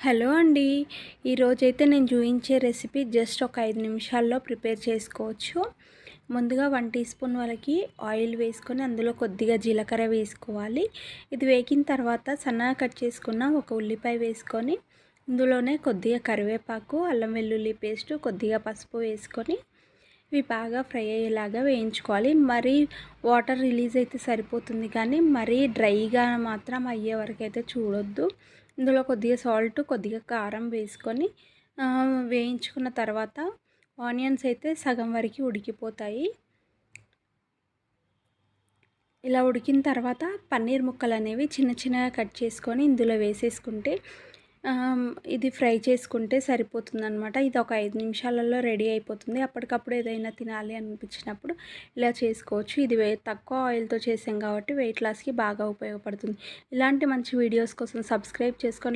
Hello అండి. ఈరోజైతే నేను చూపించే రెసిపీ జస్ట్ ఒక 5 నిమిషాల్లో ప్రిపేర్ చేసుకోవచ్చు. ముందుగా 1 టీ స్పూన్ వరకు ఆయిల్ వేసుకొని అందులో కొద్దిగా జీలకర్ర వేసుకోవాలి. ఇది వేగిన తర్వాత సన్నగా కట్ చేసుకున్న ఒక ఉల్లిపాయ వేసుకొని ఇందులోనే కొద్దిగా కరివేపాకు, అల్లం వెల్లుల్లి పేస్ట్, కొద్దిగా పసుపు వేసుకొని ఇవి బాగా ఫ్రై అయ్యేలాగా వేయించుకోవాలి. మరీ వాటర్ రిలీజ్ అయితే సరిపోతుంది, కానీ మరీ డ్రైగా మాత్రం అయ్యే వరకు అయితే చూడొద్దు. ఇందులో కొద్దిగా సాల్ట్, కొద్దిగా కారం వేసుకొని వేయించుకున్న తర్వాత ఆనియన్స్ అయితే సగం వరకు ఉడికిపోతాయి. ఇలా ఉడికిన తర్వాత పన్నీర్ ముక్కలు అనేవి చిన్న చిన్నగా కట్ చేసుకొని ఇందులో వేసేసుకుంటే ఇది ఫ్రై చేసుకుంటే సరిపోతుందన్నమాట. ఇది ఒక 5 నిమిషాలలో రెడీ అయిపోతుంది. అప్పటికప్పుడు ఏదైనా తినాలి అనిపించినప్పుడు ఇలా చేసుకోవచ్చు. ఇది తక్కువ ఆయిల్తో చేసాం కాబట్టి వెయిట్ లాస్కి బాగా ఉపయోగపడుతుంది. ఇలాంటి మంచి వీడియోస్ కోసం సబ్స్క్రైబ్ చేసుకొని